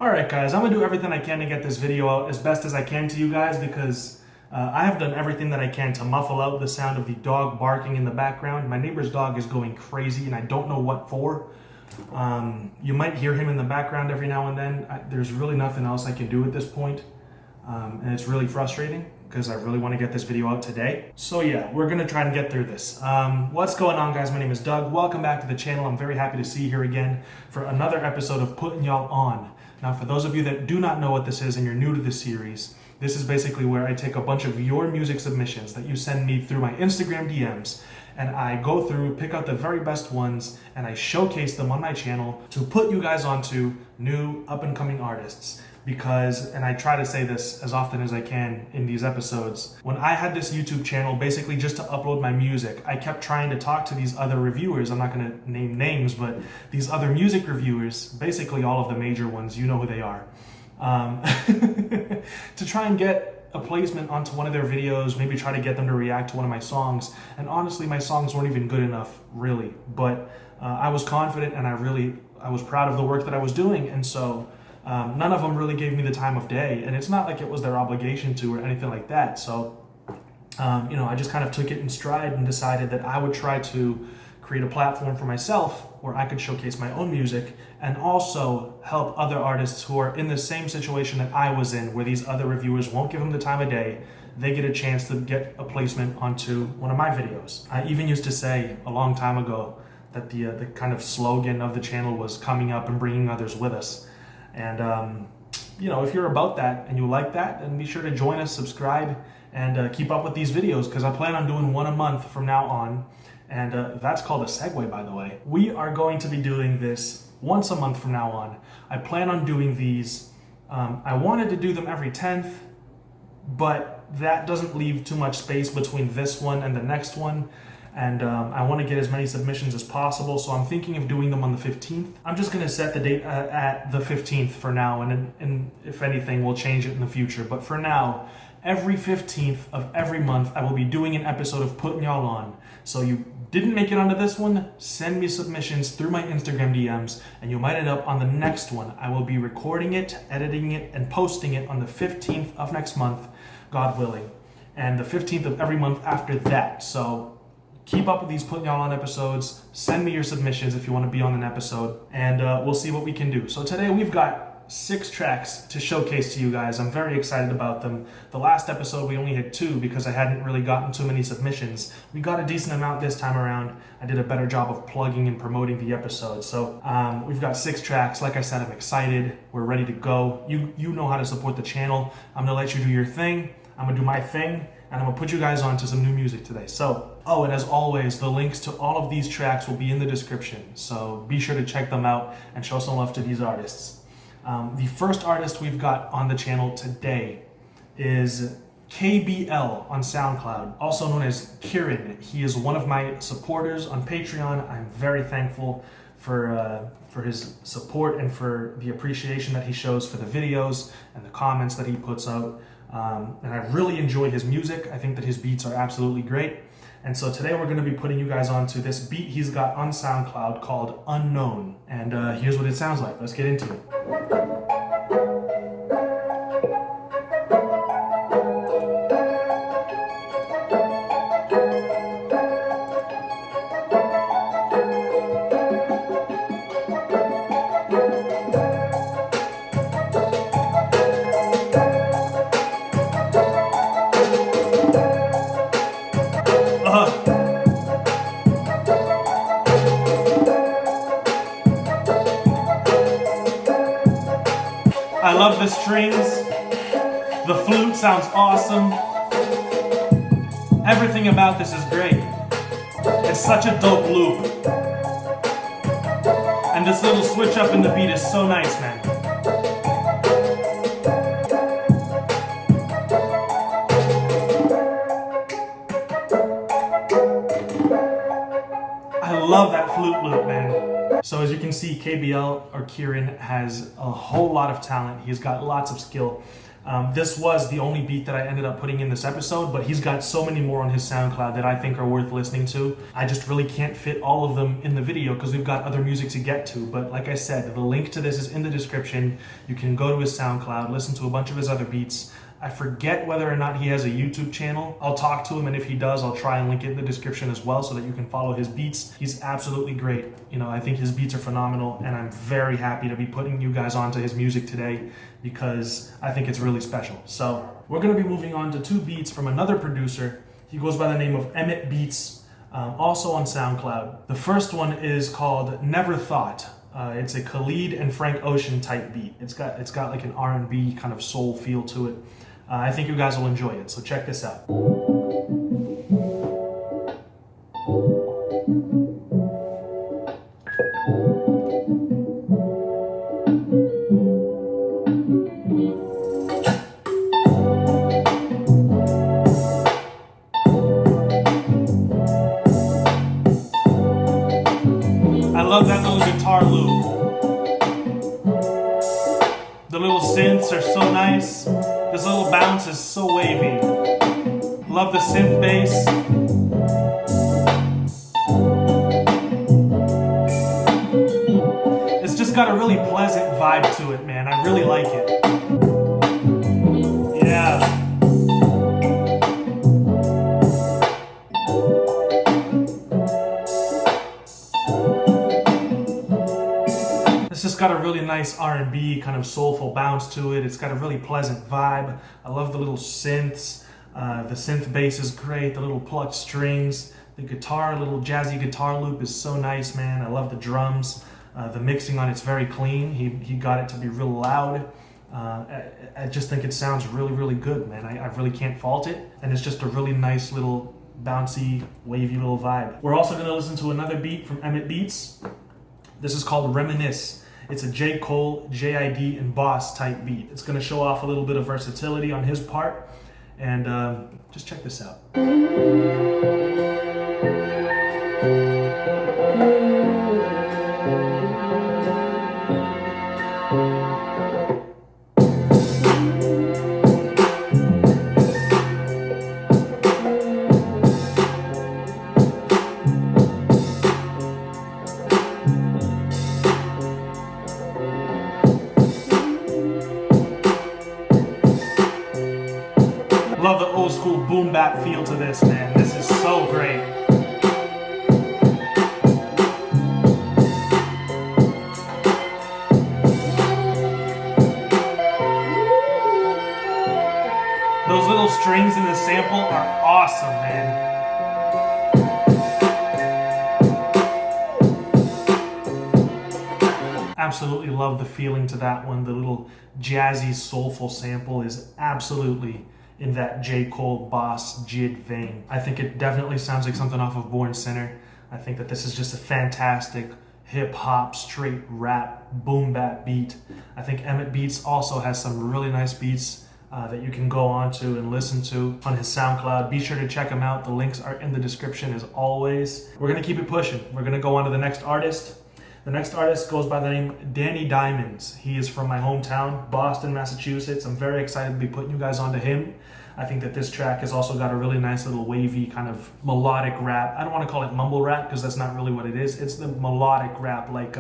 Alright guys, I'm going to do everything I can to get this video out as best as I can to you guys because I have done everything that I can to muffle out the sound of the dog barking in the background. My neighbor's dog is going crazy and I don't know what for. You might hear him in the background every now and then. There's really nothing else I can do at this point. And it's really frustrating because I really want to get this video out today. So yeah, we're going to try and get through this. What's going on, guys? My name is Doug. Welcome back to the channel. I'm very happy to see you here again for another episode of Puttin Y'all On. Now, for those of you that do not know what this is and you're new to this series, this is basically where I take a bunch of your music submissions that you send me through my Instagram DMs, and I go through, pick out the very best ones, and I showcase them on my channel to put you guys onto new up-and-coming artists. Because, and I try to say this as often as I can in these episodes, when I had this YouTube channel basically just to upload my music, I kept trying to talk to these other reviewers. I'm not going to name names, but these other music reviewers, basically all of the major ones, you know who they are, to try and get a placement onto one of their videos, maybe try to get them to react to one of my songs. And honestly, my songs weren't even good enough, really. But I was confident and I was proud of the work that I was doing. And so none of them really gave me the time of day, and it's not like it was their obligation to or anything like that. So, I just kind of took it in stride and decided that I would try to create a platform for myself where I could showcase my own music and also help other artists who are in the same situation that I was in, where these other reviewers won't give them the time of day. They get a chance to get a placement onto one of my videos. I even used to say a long time ago that the kind of slogan of the channel was coming up and bringing others with us. And, if you're about that and you like that, then be sure to join us, subscribe, and keep up with these videos, because I plan on doing one a month from now on. And that's called a segue, by the way. We are going to be doing this once a month from now on. I plan on doing these. I wanted to do them every 10th, but that doesn't leave too much space between this one and the next one. And I want to get as many submissions as possible, so I'm thinking of doing them on the 15th. I'm just going to set the date at the 15th for now, and if anything, we'll change it in the future. But for now, every 15th of every month, I will be doing an episode of Puttin Y'all On. So you didn't make it onto this one, send me submissions through my Instagram DMs, and you might end up on the next one. I will be recording it, editing it, and posting it on the 15th of next month, God willing, and the 15th of every month after that. So keep up with these Puttin Y'all On episodes. Send me your submissions if you want to be on an episode, and we'll see what we can do. So today we've got 6 tracks to showcase to you guys. I'm very excited about them. The last episode we only had 2 because I hadn't really gotten too many submissions. We got a decent amount this time around. I did a better job of plugging and promoting the episode. So we've got 6 tracks. Like I said, I'm excited. We're ready to go. You know how to support the channel. I'm gonna let you do your thing. I'm gonna do my thing. And I'm gonna put you guys on to some new music today. So, and as always, the links to all of these tracks will be in the description. So be sure to check them out and show some love to these artists. The first artist we've got on the channel today is KBL on SoundCloud, also known as Kieran. He is one of my supporters on Patreon. I'm very thankful for his support and for the appreciation that he shows for the videos and the comments that he puts out. And I really enjoy his music. I think that his beats are absolutely great. And so today we're going to be putting you guys onto this beat he's got on SoundCloud called Unknown. And here's what it sounds like. Let's get into it. I love the strings. The flute sounds awesome. Everything about this is great. It's such a dope loop. And this little switch up in the beat is so nice, man. I love that flute loop, man. So as you can see, KBL or Kieran has a whole lot of talent. He's got lots of skill. This was the only beat that I ended up putting in this episode, but he's got so many more on his SoundCloud that I think are worth listening to. I just really can't fit all of them in the video because we've got other music to get to. But like I said, the link to this is in the description. You can go to his SoundCloud, listen to a bunch of his other beats. I forget whether or not he has a YouTube channel. I'll talk to him, and if he does, I'll try and link it in the description as well so that you can follow his beats. He's absolutely great. You know, I think his beats are phenomenal, and I'm very happy to be putting you guys onto his music today because I think it's really special. So we're gonna be moving on to 2 beats from another producer. He goes by the name of Emmett Beats, also on SoundCloud. The first one is called Never Thought. It's a Khalid and Frank Ocean type beat. It's got like an R&B kind of soul feel to it. I think you guys will enjoy it, so check this out. I love that little guitar loop. The little synths are so nice. This little bounce is so wavy. Love the synth bass. It's just got a really pleasant vibe to it, man. I really like it. Yeah. It's just got a really nice R&B kind of soulful bounce to it. It's got a really pleasant vibe. I love the little synths. The synth bass is great. The little plucked strings. The guitar, little jazzy guitar loop is so nice, man. I love the drums. The mixing on it's very clean. He got it to be real loud. I just think it sounds really, really good, man. I really can't fault it. And it's just a really nice little bouncy, wavy little vibe. We're also gonna listen to another beat from Emmett Beats. This is called Reminisce. It's a J. Cole, JID, and Boss type beat. It's gonna show off a little bit of versatility on his part. And just check this out. Love the old school boom bap feel to this, man. This is so great. Those little strings in the sample are awesome, man. Absolutely love the feeling to that one. The little jazzy, soulful sample is absolutely in that J. Cole, Boss, Jid vein. I think it definitely sounds like something off of Born Sinner. I think that this is just a fantastic hip-hop, straight rap, boom bap beat. I think Emmett Beats also has some really nice beats that you can go on to and listen to on his SoundCloud. Be sure to check him out. The links are in the description as always. We're gonna keep it pushing. We're gonna go on to the next artist. The next artist goes by the name Danny Diamonds. He is from my hometown, Boston, Massachusetts. I'm very excited to be putting you guys onto him. I think that this track has also got a really nice little wavy kind of melodic rap. I don't want to call it mumble rap because that's not really what it is. It's the melodic rap like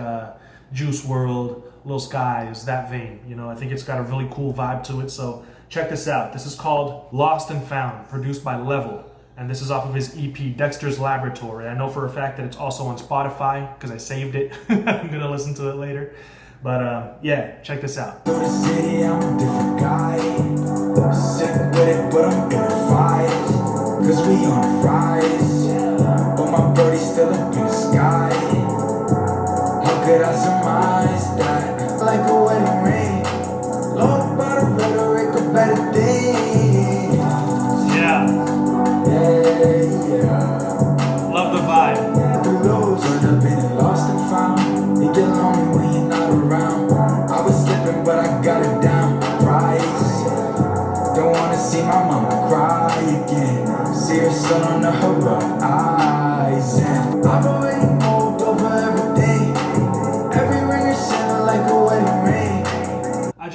Juice WRLD, Lil Skies, that vein. You know, I think it's got a really cool vibe to it. So check this out. This is called Lost and Found, produced by Level. And this is off of his EP, Dexter's Laboratory. I know for a fact that it's also on Spotify because I saved it. I'm going to listen to it later. But yeah, check this out. Go to city, I'm a different guy. Sick with it, but I'm gonna fight. Cause we on the rise. But my birdie's still up in the sky. How could I surmise that? Like a wedding ring. Lord, about a rhetoric of better things. Yeah. Yeah. Love the vibe. The roads are been lost and found. You get lonely when you're not around. I was slipping, but I got it down. Right. Don't wanna see my mama cry again. See her son on the horizon. I've already moved over everything. Every ring is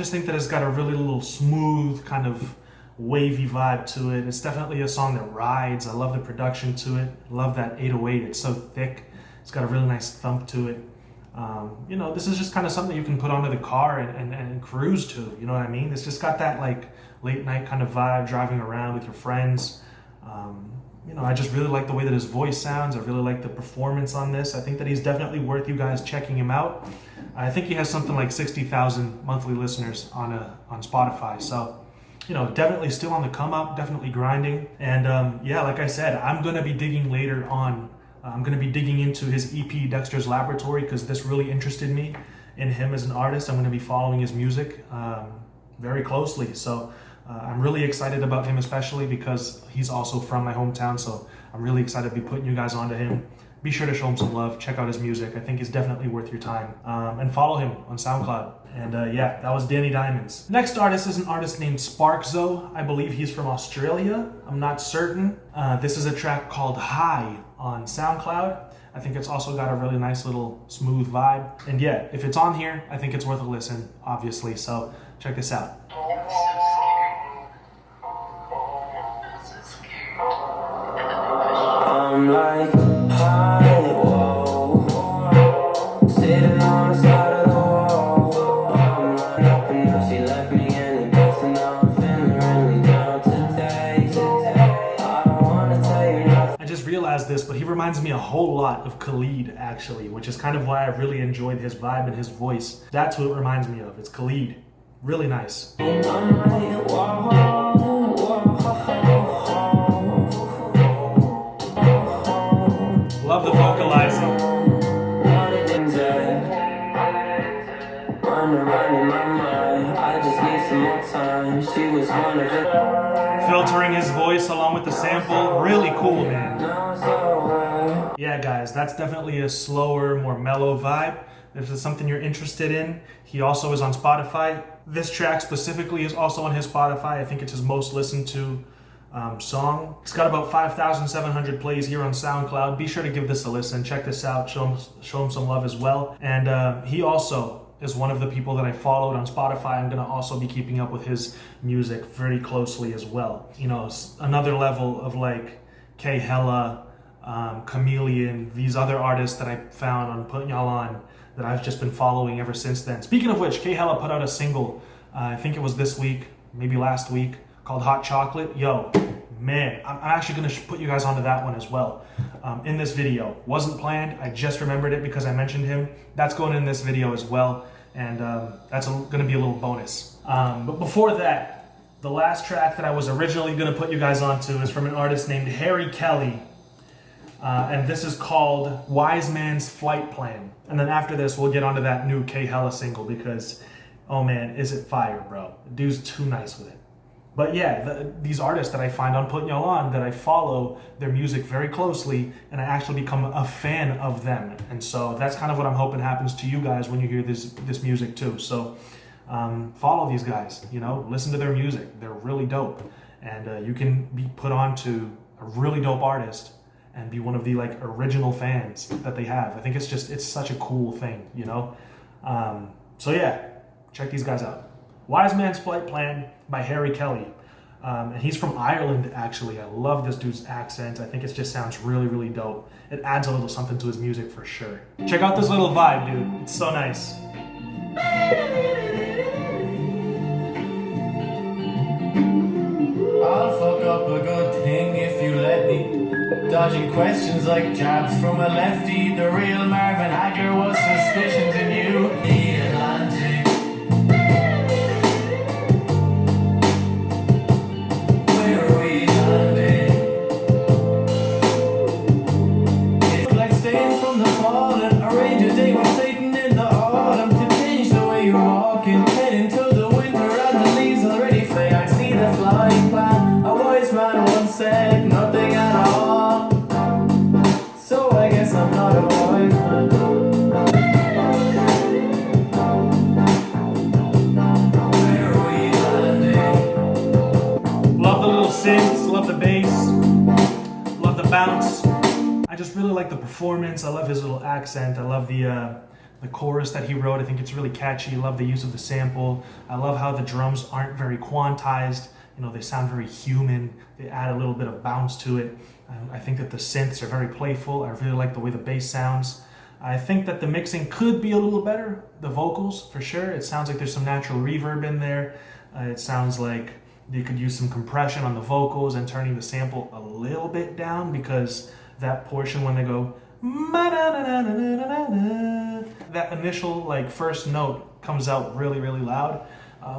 just think that it's got a really little smooth kind of wavy vibe to it. It's definitely a song that rides. I love the production to it. I love that 808. It's so thick. It's got a really nice thump to it. You know, this is just kind of something you can put onto the car and cruise to. You know what I mean? It's just got that like late night kind of vibe, driving around with your friends. You know, I just really like the way that his voice sounds. I really like the performance on this. I think that he's definitely worth you guys checking him out. I think he has something like 60,000 monthly listeners on Spotify. So, you know, definitely still on the come up, definitely grinding. And yeah, like I said, I'm going to be digging later on. I'm going to be digging into his EP, Dexter's Laboratory, because this really interested me in him as an artist. I'm going to be following his music very closely. So I'm really excited about him, especially because he's also from my hometown. So I'm really excited to be putting you guys onto him. Be sure to show him some love. Check out his music. I think he's definitely worth your time. And follow him on SoundCloud. And yeah, that was Danny Diamonds. Next artist is an artist named Sparkzo. I believe he's from Australia. I'm not certain. This is a track called High on SoundCloud. I think it's also got a really nice little smooth vibe. And yeah, if it's on here, I think it's worth a listen, obviously. So check this out. I'm like, hi, whoa, sitting on the side of the wall. I'm like, hoping that she left me any place, and now I'm feeling really down today. I don't wanna tell you nothing. I just realized this, but he reminds me a whole lot of Khalid, actually, which is kind of why I really enjoyed his vibe and his voice. That's what it reminds me of. It's Khalid. Really nice. And I'm like, whoa, whoa, whoa. Love the vocalizing. Filtering his voice along with the sample. Really cool, man. Yeah, guys, that's definitely a slower, more mellow vibe. If it's something you're interested in, he also is on Spotify. This track specifically is also on his Spotify. I think it's his most listened to song. It's got about 5,700 plays here on SoundCloud. Be sure to give this a listen. Check this out. Show him some love as well. And he also is one of the people that I followed on Spotify. I'm going to also be keeping up with his music very closely as well. You know, another level of like K Hella, Chameleon, these other artists that I found on Puttin Y'all On that I've just been following ever since then. Speaking of which, K Hella put out a single, I think it was this week, maybe last week, called Hot Chocolate. Yo, man, I'm actually gonna put you guys onto that one as well in this video. Wasn't planned, I just remembered it because I mentioned him. That's going in this video as well, and that's gonna be a little bonus. But before that, the last track that I was originally gonna put you guys onto is from an artist named Harry Kelly, and this is called Wise Man's Flight Plan. And then after this, we'll get onto that new K Hella single because, oh man, is it fire, bro. The dude's too nice with it. But yeah, these artists that I find on Puttin Y'all On, that I follow their music very closely, and I actually become a fan of them. And so that's kind of what I'm hoping happens to you guys when you hear this music too. So follow these guys, you know, listen to their music. They're really dope. And you can be put on to a really dope artist and be one of the like original fans that they have. I think it's such a cool thing, you know? So yeah, check these guys out. Wise Man's Flight Plan by Harry Kelly. And he's from Ireland, actually. I love this dude's accent. I think it just sounds really, really dope. It adds a little something to his music for sure. Check out this little vibe, dude. It's so nice. I'll fuck up a good thing if you let me. Dodging questions like jabs from a lefty. The real Marvin Hagler was suspicions in you. The Atlantic. Where are we landing? It's like stains from the fallen. Arrange a day with Satan in the autumn to change the way you're walking. Head into the winter and the leaves already fade. I see the flying plan. A wise man once said nothing at all. So I guess I'm not a wise man. Where are we landing? Love the little synths, love the bass, love the bounce. I just really like the performance. I love his little accent. I love the the chorus that he wrote. I think it's really catchy. I love the use of the sample. I love how the drums aren't very quantized. You know, they sound very human. They add a little bit of bounce to it. I think that the synths are very playful. I really like the way the bass sounds. I think that the mixing could be a little better. The vocals, for sure. It sounds like there's some natural reverb in there. It sounds like you could use some compression on the vocals and turning the sample a little bit down, because that portion when they go, that initial like first note comes out really, really loud.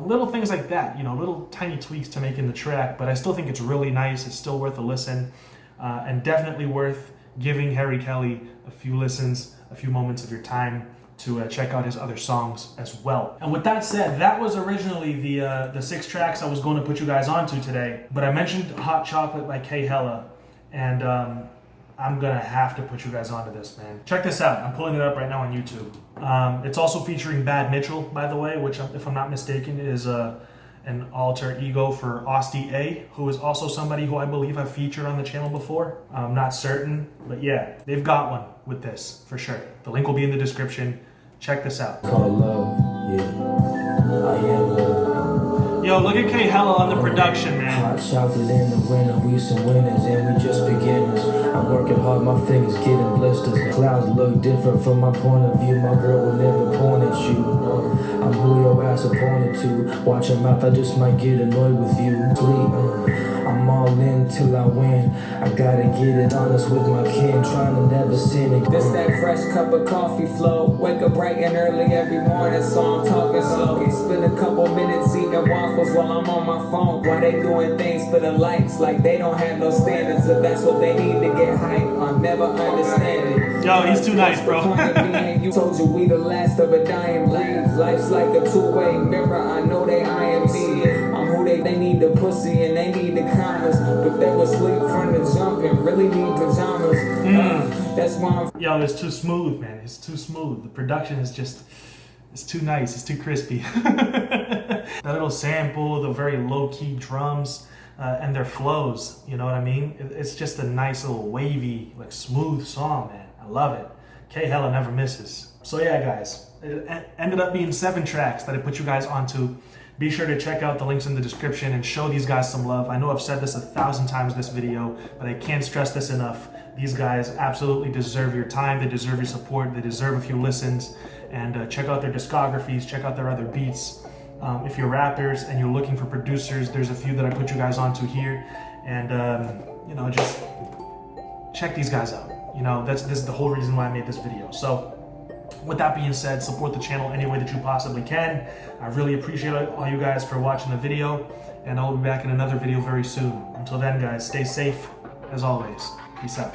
Little things like that, you know, little tiny tweaks to make in the track, but I still think it's really nice. It's still worth a listen, and definitely worth giving Harry Kelly a few listens, a few moments of your time to check out his other songs as well. And with that said, that was originally the 6 tracks I was going to put you guys onto today, but I mentioned Hot Chocolate by K Hella, and I'm gonna have to put you guys onto this, man. Check this out. I'm pulling it up right now on YouTube. It's also featuring Bad Mitchell, by the way, which, if I'm not mistaken, is an alter ego for Austin A, who is also somebody who I believe I've featured on the channel before. I'm not certain, but yeah, they've got one with this for sure. The link will be in the description. Check this out. Call love, yeah. I am love. Yo, look at K Hella on the production, man. Hot chocolate in the winter, we some winners and we just beginners. I'm working hard, my fingers getting blisters. Clouds look different from my point of view. My girl will never point at you. I'm who your ass appointed to. Watch your mouth, I just might get annoyed with you. I'm all in till I win. I gotta get it honest with my kin, trying to never sin again. This that fresh cup of coffee flow. Wake up bright and early every morning, so I'm talking slow. Spend a couple minutes eating waffles while I'm on my phone. While they doing things for the likes, like they don't have no standards. If that's what they need to get hype, I'll never understand it. Yo, he's too nice, bro. You told you we the last of a dying breed. Life's like a two-way mirror. I know they eyeing me. I'm who they need the pussy and they need the commas. But they was sleep from the jump and really need pajamas. That's why I'm. Yo, it's too smooth, man. It's too smooth. The production is just, it's too nice. It's too crispy. That little sample, the very low-key drums, and their flows, you know what I mean? It's just a nice little wavy, like smooth song, man. I love it. K Hella never misses. So yeah, guys, it ended up being 7 tracks that I put you guys onto. Be sure to check out the links in the description and show these guys some love. I know I've said this 1,000 times this video, but I can't stress this enough. These guys absolutely deserve your time. They deserve your support. They deserve a few listens. And check out their discographies. Check out their other beats. If you're rappers and you're looking for producers, there's a few that I put you guys onto here. And, you know, just check these guys out. You know, this is the whole reason why I made this video. So with that being said, support the channel any way that you possibly can. I really appreciate all you guys for watching the video, and I'll be back in another video very soon. Until then, guys, stay safe as always. Peace out.